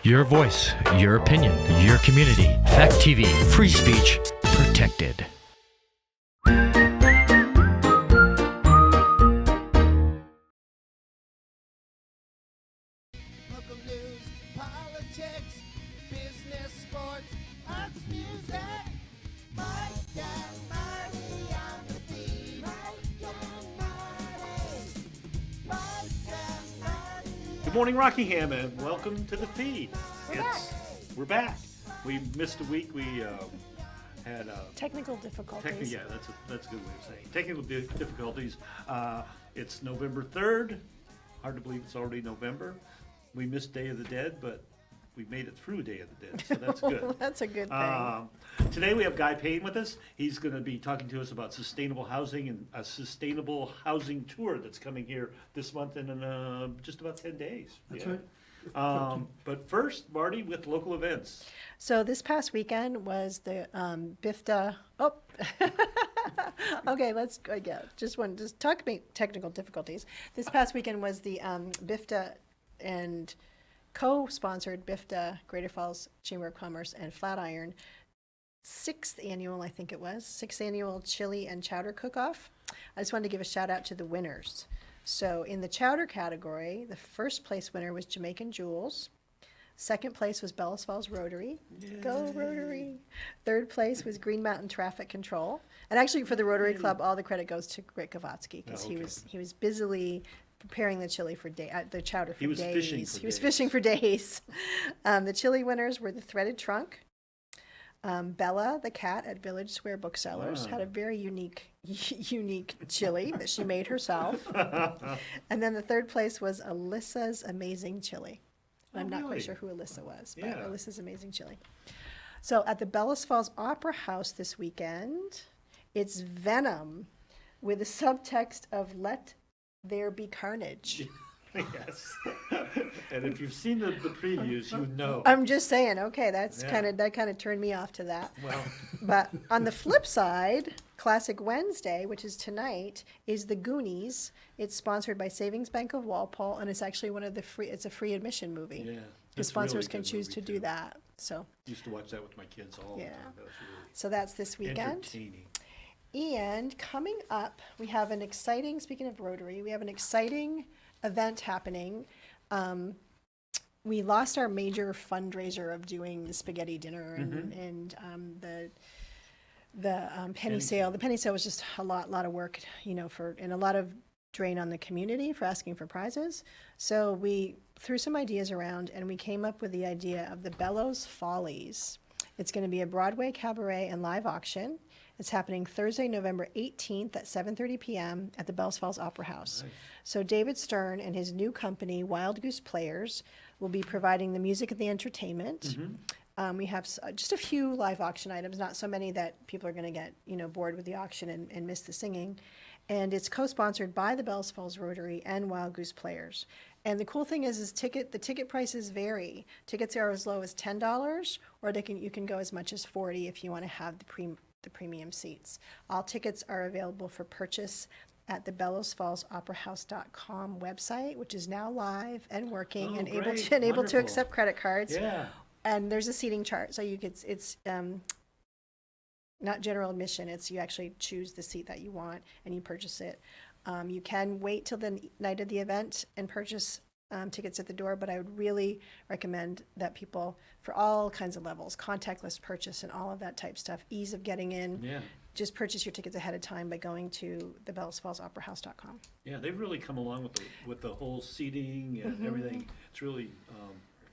Your voice, your opinion, your community. Fact TV, free speech, protected. Local news, politics, business, sports, arts, music. Mike and Marty on the beat. Mike and Marty. Mike and Marty. Good morning, Rockingham, and welcome to the feed. We're back. We missed a week. We had Technical difficulties. yeah, that's a good way of saying it. Technical difficulties. It's November 3rd. Hard to believe it's already November. We missed Day of the Dead, but we made it through Day of the Dead, so that's good. That's a good thing. Today we have Guy Payne with us. He's going to be talking to us about sustainable housing and a sustainable housing tour that's coming here this month in just about 10 days. That's Yeah. right. But first, Marty, with local events. So this past weekend was the BIFTA. Oh, okay. Let's go again. Just talk about technical difficulties. This past weekend was the BIFTA and co-sponsored BIFTA Greater Falls Chamber of Commerce and Flatiron sixth annual chili and chowder cook-off. I just wanted to give a shout out to the winners. So in the chowder category, the first place winner was Jamaican Jules. Second place was Bellas Falls Rotary. Go Rotary. Third place was Green Mountain Traffic Control. And actually for the Rotary Club, all the credit goes to Rick Kavatsky because he was busily preparing the chili for the chowder for days. He was fishing for days. The chili winners were the Threaded Trunk. Bella, the cat at Village Square Booksellers, had a very unique chili that she made herself. And then the third place was Alyssa's Amazing Chili. I'm not quite sure who Alyssa was, but Alyssa's Amazing Chili. So at the Bellas Falls Opera House this weekend, it's Venom with a subtext of Let There Be Carnage. Yes. And if you've seen the previews, you know. I'm just saying, okay, that kind of turned me off to that. Well. But on the flip side, Classic Wednesday, which is tonight, is the Goonies. It's sponsored by Savings Bank of Walpole, and it's actually it's a free admission movie. Yeah. The sponsors can choose to do that. So. Used to watch that with my kids all the time. That was really So that's this weekend. entertaining. And coming up, we have speaking of Rotary, we have an exciting event happening. We lost our major fundraiser of doing the spaghetti dinner and the penny sale. The penny sale was just a lot of work, and a lot of drain on the community for asking for prizes. So we threw some ideas around and we came up with the idea of the Bellows Follies. It's going to be a Broadway cabaret and live auction. It's happening Thursday, November 18th at 7:30 p.m. at the Bells Falls Opera House. Nice. So David Stern and his new company, Wild Goose Players, will be providing the music and the entertainment. We have just a few live auction items, not so many that people are going to get bored with the auction and miss the singing. And it's co-sponsored by the Bells Falls Rotary and Wild Goose Players. And the cool thing is the ticket prices vary. Tickets are as low as $10, or you can go as much as $40 if you want to have the premium seats. All tickets are available for purchase at the BellowsFallsOperaHouse.com website, which is now live and working and able to accept credit cards. Yeah. And there's a seating chart, so it's not general admission. You actually choose the seat that you want and you purchase it. You can wait till the night of the event and purchase tickets at the door, but I would really recommend that people, for all kinds of levels, contactless purchase and all of that type stuff, ease of getting in, just purchase your tickets ahead of time by going to the BellowsFallsOperaHouse.com. Yeah, they've really come along with the whole seating and everything. It's really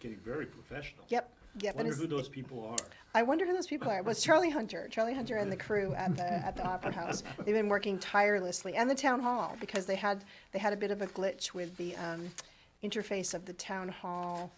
getting very professional. Yep. I wonder who those people are. I wonder who those people are. It was Charlie Hunter and the crew at the Opera House. They've been working tirelessly, and the town hall, because they had a bit of a glitch with the interface of the town hall,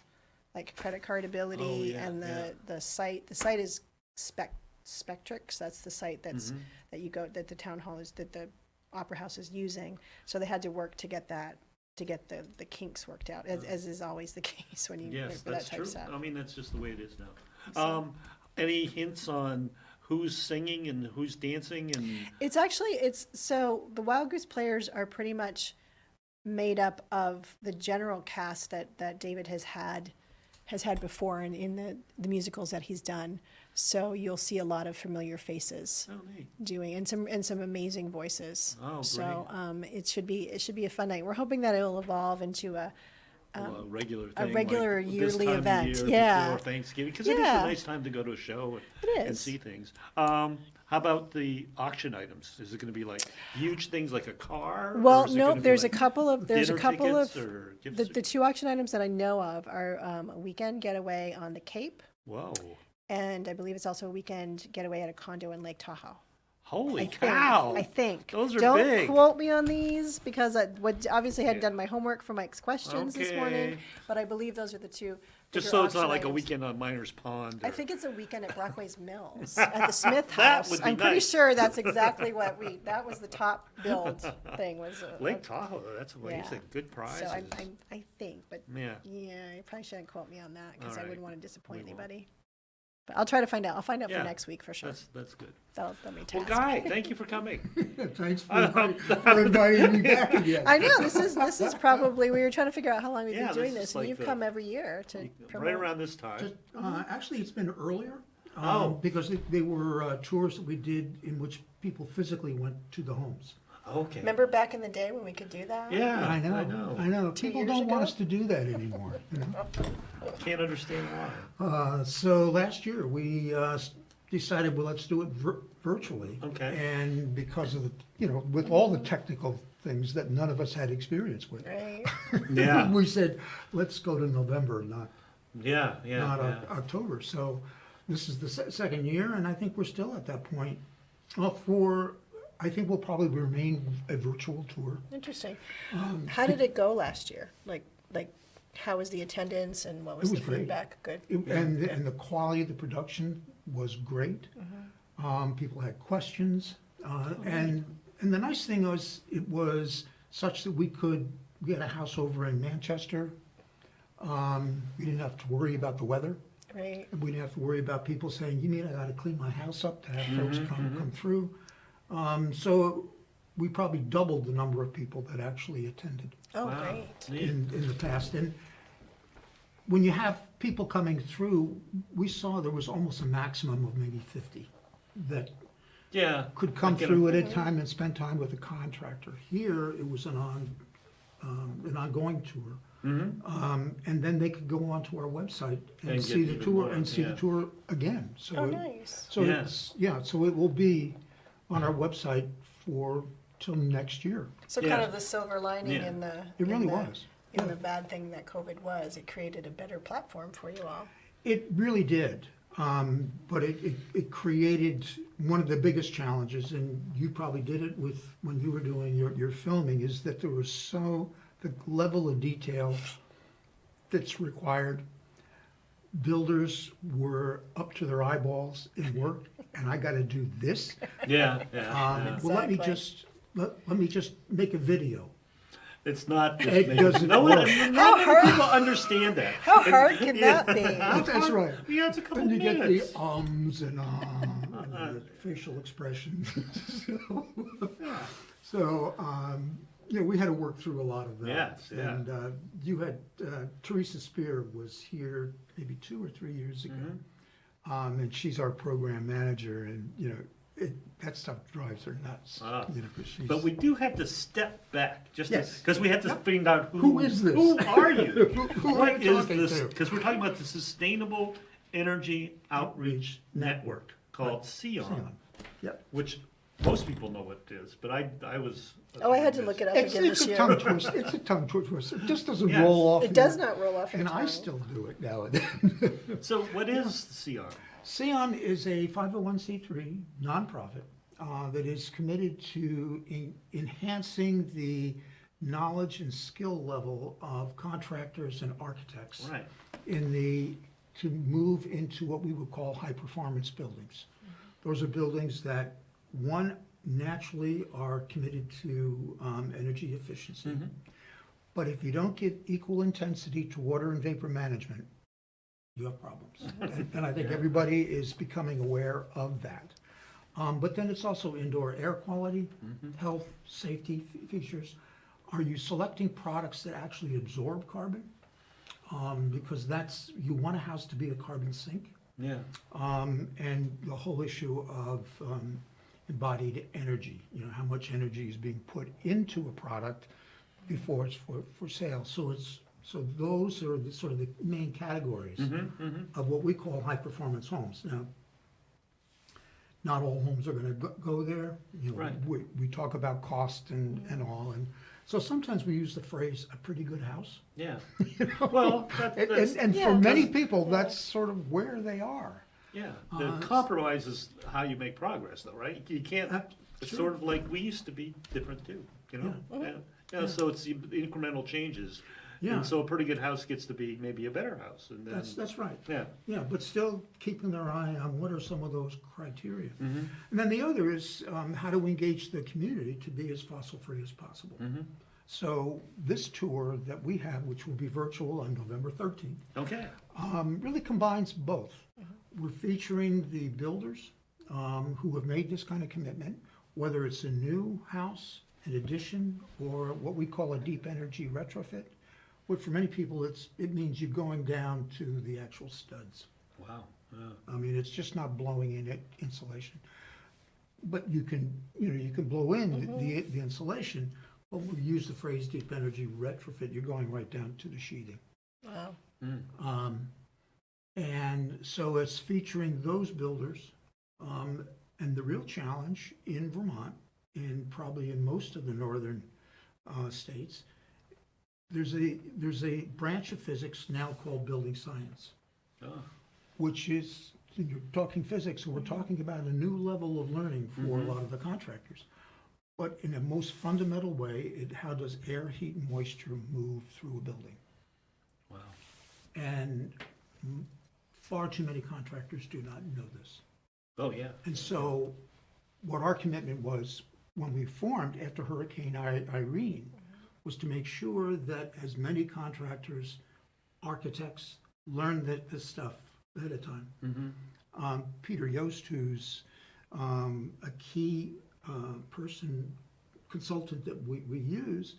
like credit card ability and the site. The site is Spectrix. That's the site that the town hall that the Opera House is using. So they had to work to get that. To get the kinks worked out, as is always the case when you Yes, for that's that type true. of stuff. I mean, that's just the way it is now. Any hints on who's singing and who's dancing? And So the Wild Goose Players are pretty much made up of the general cast that David has had has had before in the musicals that he's done. So you'll see a lot of familiar faces Oh, neat. doing, and some amazing voices. Oh, so it should be a fun night. We're hoping that it will evolve into a Regular a thing, regular like yearly this time of event. year Yeah. before Thanksgiving, because it is Yeah. a nice time to go to a show It and is. see things. How about the auction items? Is it going to be like huge things like a car? or Well, is it no, gonna be there's like a couple of dinner tickets or gifts the two auction items that I know of are a weekend getaway on the Cape, Whoa! and I believe it's also a weekend getaway at a condo in Lake Tahoe. Holy cow! I think. Those are Don't big. quote me on these because I obviously had Yeah. done my homework for Mike's questions this morning, Okay. but I believe those are the two. Just bigger so it's not auction like a items. weekend on Miners Pond. I or- think it's a weekend at Brockway's Mills at the Smith That House. would be I'm pretty nice. sure that's exactly what that was the top billed thing was. Lake Tahoe. That's amazing. Yeah. Good prizes. So I think, but Yeah. you probably shouldn't quote me on that because All I wouldn't right. want to disappoint We won't. anybody. But I'll try to find out. I'll find out Yeah. for next week for sure. That's good. That'll be a Well, task. Guy, thank you for coming. Thanks for inviting me back again. I know this is probably we were trying to figure out how long we've Yeah, been doing this is this, and like you've the- come every year to promote. Right around this time. Just, actually, it's been earlier. Oh. Because they were tours that we did in which people physically went to the homes. Okay. Remember back in the day when we could do that? Yeah, I know. 2 People years don't want ago? us to do that anymore. You know? Can't understand why. So last year, we decided, well, let's do it virtually. Okay. And because of with all the technical things that none of us had experience with. Right. Yeah. We said, let's go to November, not Yeah, yeah, not yeah. October. So this is the second year, and I think we're still at that point. Well, I think we'll probably remain a virtual tour. Interesting. How did it go last year? Like how was the attendance and what was It the was great. feedback? Good. And the quality of the production was great. People had questions, and the nice thing was it was such that we had a house over in Manchester. We didn't have to worry about the weather. Right. We didn't have to worry about people saying, "You mean I got to clean my house up to have folks come through?" So we probably doubled the number of people that actually attended Oh, Wow. great. Neat. in the past. And when you have people coming through, we saw there was almost a maximum of maybe 50 that Yeah. could come I get through it. at a time and spend time with a contractor. Here, it was an ongoing tour. And then they could go onto our website And and get see the even tour more, and see yeah. the tour again. So Oh, it- nice. So Yeah. so it will be on our website till next year. So Yeah. kind of the silver lining Yeah. in the It really in the, was. in the bad thing that COVID was, it created a better platform for you all. It really did. But it created one of the biggest challenges, and you probably did it when you were doing your filming, is that there was the level of detail that's required. Builders were up to their eyeballs in work, and I got to do this. Yeah, yeah. Well, let me Exactly. just make a video. It's not. Just It making- doesn't no work. one, not many people understand that. How hard can that be? That's right. Yeah, it's a couple Then you get minutes. the ums and the facial expressions. So, we had to work through a lot of that. Yes, yeah. And you had, Teresa Spear was here maybe 2 or 3 years ago. Mm-hmm. And she's our program manager, and, that stuff drives her nuts. Ah. 'Cause she's- But we do have to step back, just Yes. because we have to find out Who is this? Who are you? Who are What you is talking this? to? Because we're talking about the Sustainable Energy Outreach Network called Right. SEON, SEON. Yep. which most people know what it is, but I was. Oh, I had to look it up again It's this a year. tongue twist. It's a tongue twist. It just doesn't Yes. roll off. It does your- not roll off your And I tongue. still do it now and then. So what is SEON? SEON is a 501c3 nonprofit that is committed to enhancing the knowledge and skill level of contractors and architects Right. to move into what we would call high performance buildings. Those are buildings that, one, naturally are committed to energy efficiency. But if you don't give equal intensity to water and vapor management, you have problems. And I think everybody is becoming aware of that. But then it's also indoor air quality, health, safety features. Are you selecting products that actually absorb carbon? because you want a house to be a carbon sink. Yeah. And the whole issue of embodied energy, how much energy is being put into a product before it's for sale. So those are the sort of the main categories of what we call high performance homes. Now, not all homes are going to go there. Right. We talk about cost and all, and so sometimes we use the phrase "a pretty good house." Yeah. Well, that's, And Yeah. for many people, that's sort of where they are. yeah. The compromise is how you make progress, though, right? You can't. It's Sure. sort of like we used to be different too. Yeah. So it's the incremental changes. Yeah. And so a pretty good house gets to be maybe a better house, and then. That's right. Yeah. Yeah, but still keeping their eye on what are some of those criteria. Mm-hmm. And then the other is how to engage the community to be as fossil-free as possible. Mm-hmm. So this tour that we have, which will be virtual on November 13th, Okay. really combines both. We're featuring the builders who have made this kind of commitment, whether it's a new house, an addition, or what we call a deep energy retrofit. Which for many people, it means you're going down to the actual studs. Wow. I mean, it's just not blowing in insulation. But you can blow in the insulation, but when you use the phrase deep energy retrofit, you're going right down to the sheathing. Wow. And so it's featuring those builders. And the real challenge in Vermont, and probably in most of the northern states, there's a branch of physics now called building science, Oh. which is, you're talking physics, so we're talking about a new level of learning for a lot of the contractors. But in a most fundamental way, how does air, heat, and moisture move through a building? Wow. And far too many contractors do not know this. Oh, yeah. And so what our commitment was when we formed after Hurricane Irene was to make sure that as many contractors, architects, learned this stuff ahead of time. Mm-hmm. Peter Yost, who's a key consultant that we use,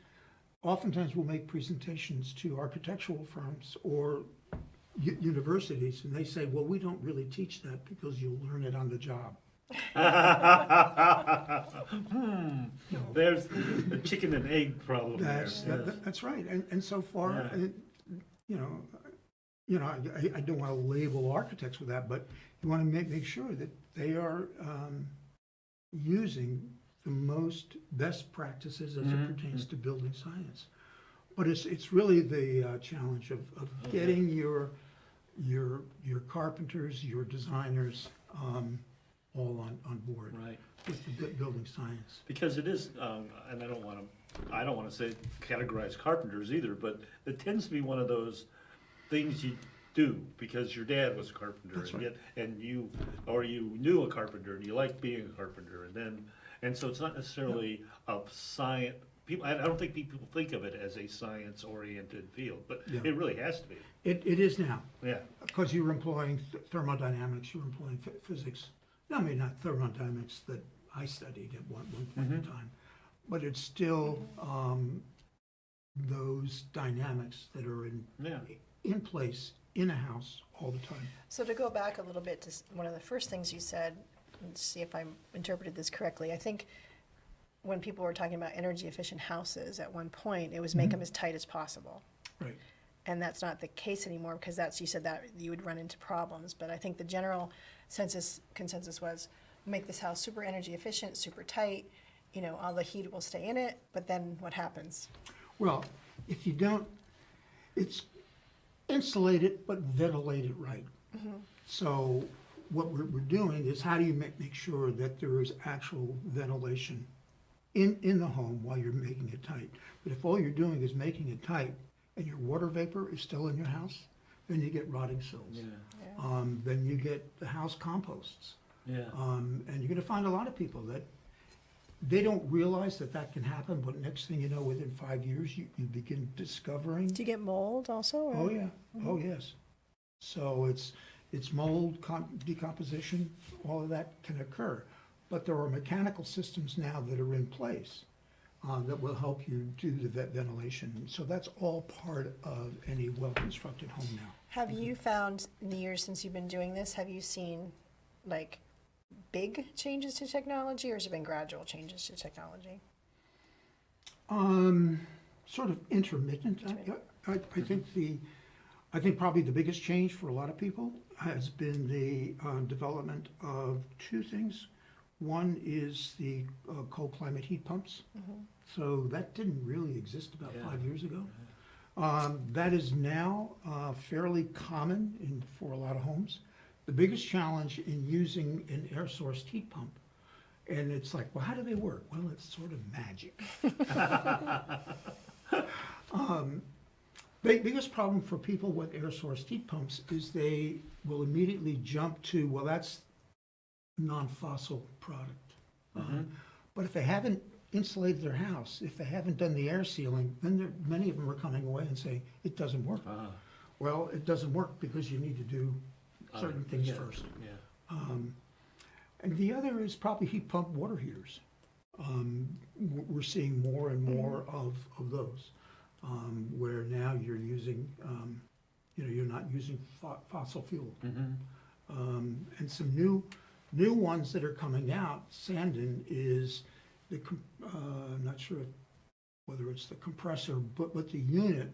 oftentimes will make presentations to architectural firms or universities, and they say, well, we don't really teach that because you'll learn it on the job. There's the chicken and egg problem That's right, and so far, I don't want to label architects with that, but you want to make sure that they are using the most best practices as it pertains to building science. But it's really the challenge of getting your carpenters, your designers, all on board Right. with the building science. Because it is, and I don't want to say categorize carpenters either, but it tends to be one of those things you do because your dad was a carpenter. That's right. And you knew a carpenter and you liked being a carpenter, and so it's not necessarily a science. I don't think people think of it as a science-oriented field, but Yeah. it really has to be. It is now, Yeah. because you're employing thermodynamics, you're employing physics. I mean, not thermodynamics that I studied at one point in time, but it's still those dynamics that are Yeah. in place in a house all the time. So to go back a little bit to one of the first things you said, and see if I interpreted this correctly, I think when people were talking about energy efficient houses at one point, it was make them as tight as possible. Right. And that's not the case anymore because you said that you would run into problems. But I think the general consensus was make this house super energy efficient, super tight, all the heat will stay in it, but then what happens? Well, if you don't, it's insulate it, but ventilate it right. So what we're doing is how do you make sure that there is actual ventilation in the home while you're making it tight. But if all you're doing is making it tight and your water vapor is still in your house, then you get rotting sills. Yeah. Then you get the house composts. Yeah. And you're going to find a lot of people that they don't realize that can happen, but next thing you know, within 5 years, you begin discovering. Do you get mold also? Or? Oh, yeah. Oh, yes. So it's mold, decomposition, all of that can occur. But there are mechanical systems now that are in place that will help you do the ventilation. So that's all part of any well-constructed home now. Have you found in the years since you've been doing this, have you seen like big changes to technology, or has it been gradual changes to technology? Sort of intermittent. I think probably the biggest change for a lot of people has been the development of two things. One is the cold climate heat pumps. So that didn't really exist about 5 years ago. That is now fairly common for a lot of homes. The biggest challenge in using an air source heat pump, and it's like, well, how do they work? Well, it's sort of magic. The biggest problem for people with air source heat pumps is they will immediately jump to, well, that's non-fossil product. But if they haven't insulated their house, if they haven't done the air sealing, then many of them are coming away and saying, it doesn't work. Well, it doesn't work because you need to do certain things first. And the other is probably heat pump water heaters. We're seeing more and more of those, where now you're using, you're not using fossil fuel. And some new ones that are coming out, Sandon is I'm not sure whether it's the compressor, but the unit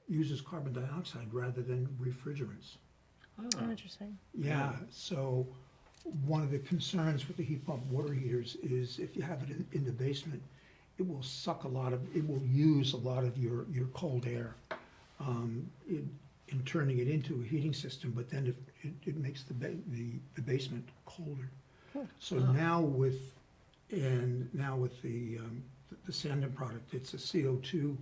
uses carbon dioxide rather than refrigerants. Oh, interesting. Yeah, so one of the concerns with the heat pump water heaters is if you have it in the basement, it will use a lot of your cold air in turning it into a heating system, but then it makes the basement colder. So now with the Sandon product, it's a CO2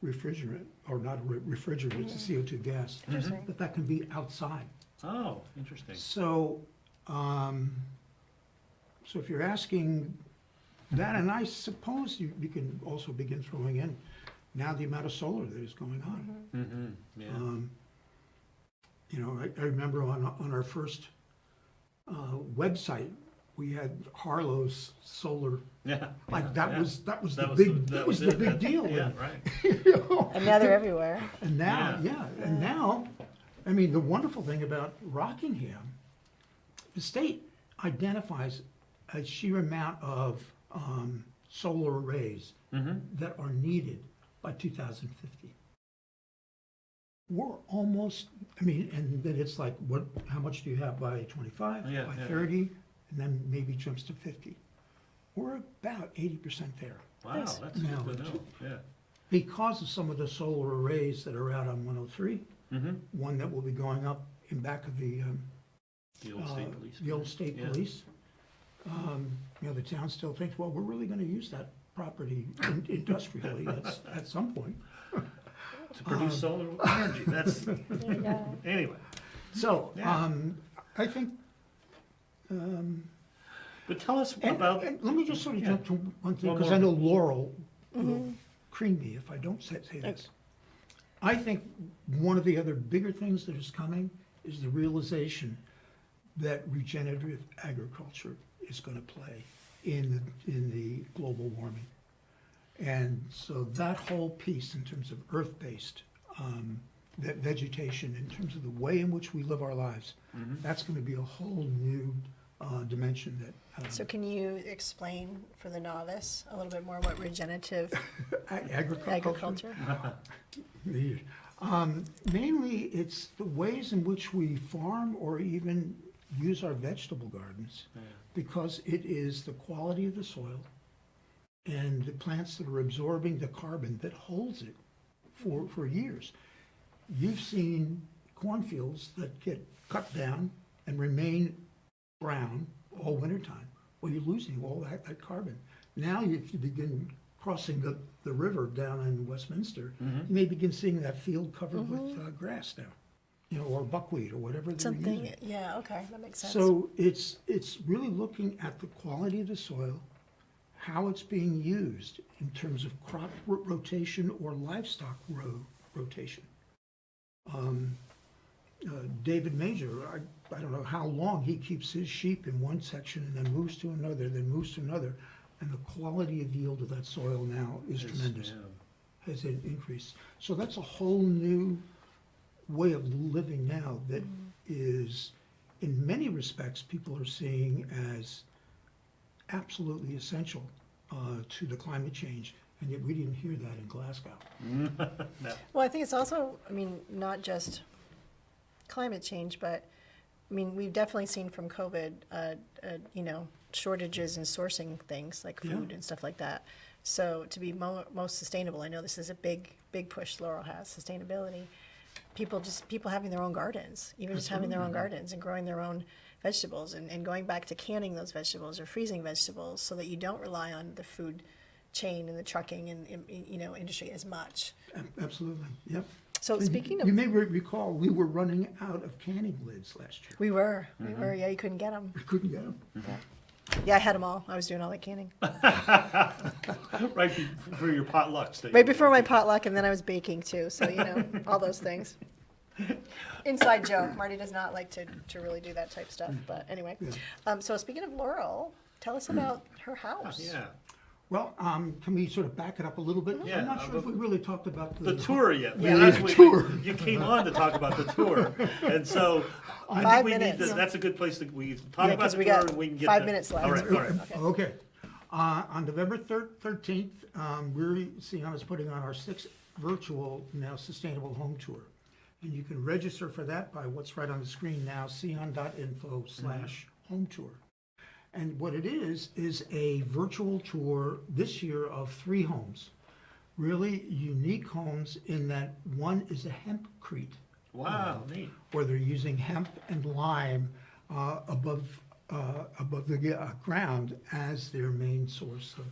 refrigerant, or not a refrigerant, it's a CO2 gas, but that can be outside. Oh, interesting. So, so if you're asking that, and I suppose you can also begin throwing in now the amount of solar that is going on. I remember on our first website, we had Harlow's solar. Like that was the big deal. Yeah, right. And now they're everywhere. And now, and now, I mean, the wonderful thing about Rockingham, the state identifies a sheer amount of solar arrays that are needed by 2050. We're almost, and then it's like, how much do you have by 25, by 30, and then maybe jumps to 50. We're about 80% there. Wow, that's good to know. Yeah. Because of some of the solar arrays that are out on 103, one that will be going up in back of the old state police. The old state police. The town still thinks, well, we're really going to use that property industrially at some point. To produce solar energy. That's anyway. So I think. But tell us about. And let me just sort of jump to one thing, because I know Laurel will cream me if I don't say this. I think one of the other bigger things that is coming is the realization that regenerative agriculture is going to play in the global warming. And so that whole piece in terms of earth-based, that vegetation, in terms of the way in which we live our lives, that's going to be a whole new dimension that. So can you explain for the novice a little bit more what regenerative agriculture? Mainly, it's the ways in which we farm or even use our vegetable gardens, because it is the quality of the soil and the plants that are absorbing the carbon that holds it for years. You've seen cornfields that get cut down and remain brown all wintertime. Well, you're losing all that carbon. Now, if you begin crossing the river down in Westminster, you may begin seeing that field covered with grass now, or buckwheat or whatever they're using. Yeah, okay, that makes sense. So it's really looking at the quality of the soil, how it's being used in terms of crop rotation or livestock rotation. David Major, I don't know how long he keeps his sheep in one section and then moves to another, then moves to another. and the quality of yield of that soil now is tremendous. Yeah. Has increased. So that's a whole new way of living now that is, in many respects, people are seeing as absolutely essential to the climate change, and yet we didn't hear that in Glasgow. Well, I think it's also, I mean, not just climate change, but, I mean, we've definitely seen from COVID, you know, shortages in sourcing things like food Yeah. and stuff like that. So to be most sustainable, I know this is a big push Laurel has, sustainability. People having their own gardens, even just having their own gardens and growing their own vegetables and going back to canning those vegetables or freezing vegetables so that you don't rely on the food chain and the trucking and you know, industry as much. Absolutely, yep. So And speaking of, you may recall, we were running out of canning lids last year. we were, yeah, you couldn't get them. We couldn't get them. Yeah, I had them all. I was doing all that canning. Right for your potlucks. that Right you- before my potluck, and then I was baking too, so, you know, all those things. Inside joke, Marty does not like to really do that type stuff, but anyway. So speaking of Laurel, tell us about her house. Yeah. Well, can we sort of back it up a little bit? Yeah, I'm not sure if we really talked about The tour yet. Yeah. That's The what tour. You came on to talk about the tour, and so I 5 think we need minutes. to, that's a good place to, we talk Yeah, about 'cause the we tour got and we can get 5 to- minutes left. All right, all right. Okay. On November 13th, SEON is putting on our 6th virtual, now sustainable home tour. And you can register for that by what's right on the screen now, seon.info/home tour. And what it is a virtual tour this year of 3 homes. Really unique homes in that one is a hempcrete, Wow, neat. where they're using hemp and lime above the ground as their main source of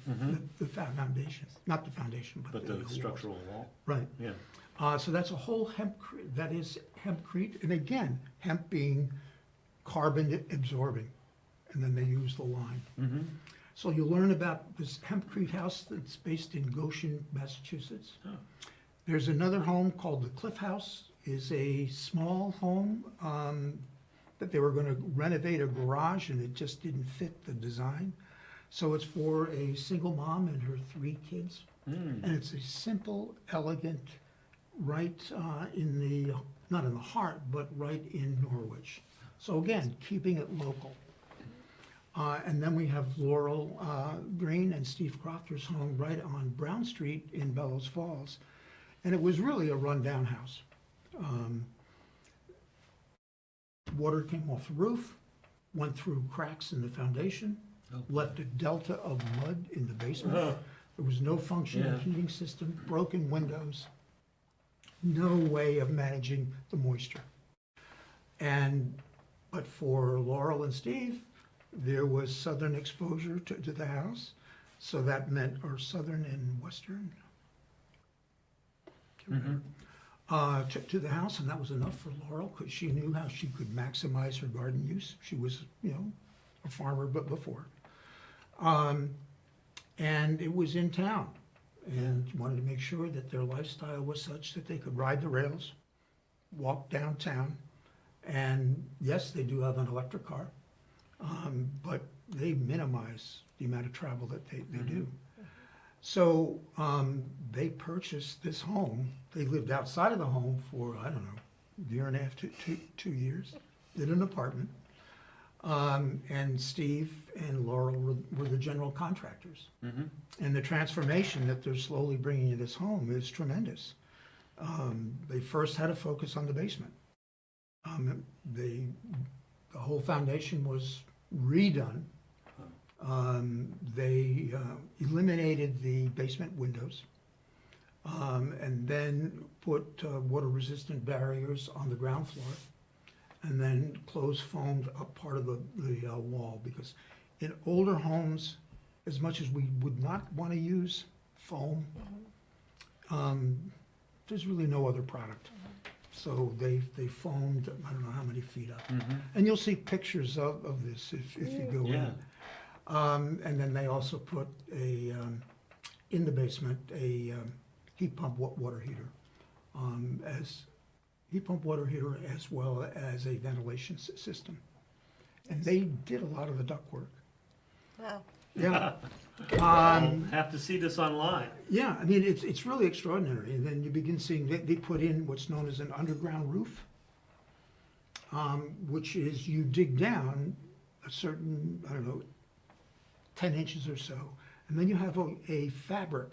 the foundation. Not the foundation, but But the the walls. structural wall, Right. yeah. So that's a whole hempcrete, that is hempcrete, and again, hemp being carbon absorbing, and then they use the lime. So you'll learn about this hempcrete house that's based in Goshen, Massachusetts. There's another home called the Cliff House, is a small home that they were gonna renovate a garage and it just didn't fit the design. So it's for a single mom and her 3 kids. And it's a simple, elegant, right in the, not in the heart, but right in Norwich. So again, keeping it local. And then we have Laurel Green and Steve Crofter's home right on Brown Street in Bellows Falls. And it was really a rundown house. Water came off the roof, went through cracks in the foundation, left a delta of mud in the basement. There was no functional Yeah. heating system, broken windows, no way of managing the moisture. But for Laurel and Steve, there was southern exposure to the house, so that meant, or southern and western, to the house, and that was enough for Laurel, because she knew how she could maximize her garden use. She was, you know, a farmer, but before. And it was in town, and wanted to make sure that their lifestyle was such that they could ride the rails, walk downtown, and yes, they do have an electric car, but they minimize the amount of travel that they do. So they purchased this home. They lived outside of the home for, I don't know, a year and a half to 2 years, in an apartment. And Steve and Laurel were the general contractors. And the transformation that they're slowly bringing to this home is tremendous. They first had to focus on the basement. The whole foundation was redone. They eliminated the basement windows, and then put water-resistant barriers on the ground floor, and then closed foamed up part of the wall, because in older homes, as much as we would not want to use foam, there's really no other product. So they foamed, I don't know how many feet up. And you'll see pictures of this if you go Yeah. in. And then they also put in the basement, a heat pump water heater, as well as a ventilation system. And they did a lot of the ductwork. Wow. Yeah. I'll have to see this online. Yeah, I mean, it's really extraordinary. And then you begin seeing, they put in what's known as an underground roof, which is you dig down a certain, I don't know, 10 inches or so, and then you have a fabric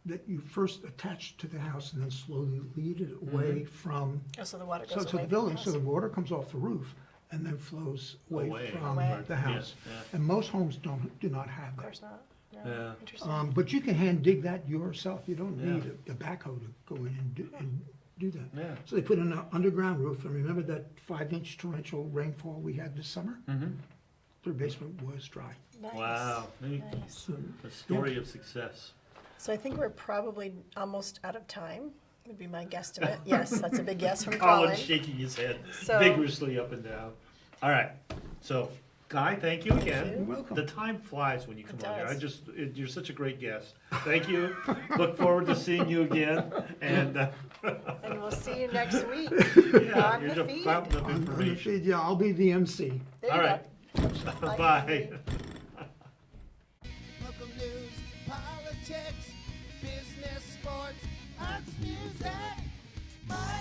that you first attach to the house and then slowly lead it away from, Oh, so the water so goes to away the from building, the so the house. water comes off the roof and then flows away from Away. the house. Yeah, yeah. And most homes do not have Of that. course not. No, Yeah. Interesting. But you can hand dig that yourself. You don't Yeah. need a backhoe to go in and do that. Yeah. So they put in an underground roof, and remember that 5-inch torrential rainfall we had this summer? Mm-hmm. Their basement was dry. Nice. Wow, neat. Nice. So, A story of success. So I think we're probably almost out of time, would be my guesstimate. Yes, that's a big yes from Colin's Colin. shaking his head So- vigorously up and down. All right, so Guy, thank you again. You're welcome. The time flies when you come on here. does. You're such a great guest. Thank you. Look forward to seeing you again. And And we'll see you next week yeah, on you're the the feed. fountain of on the information. feed, yeah, I'll be the MC. There All you right. go. Bye. Local news, politics, business, sports, arts, music. My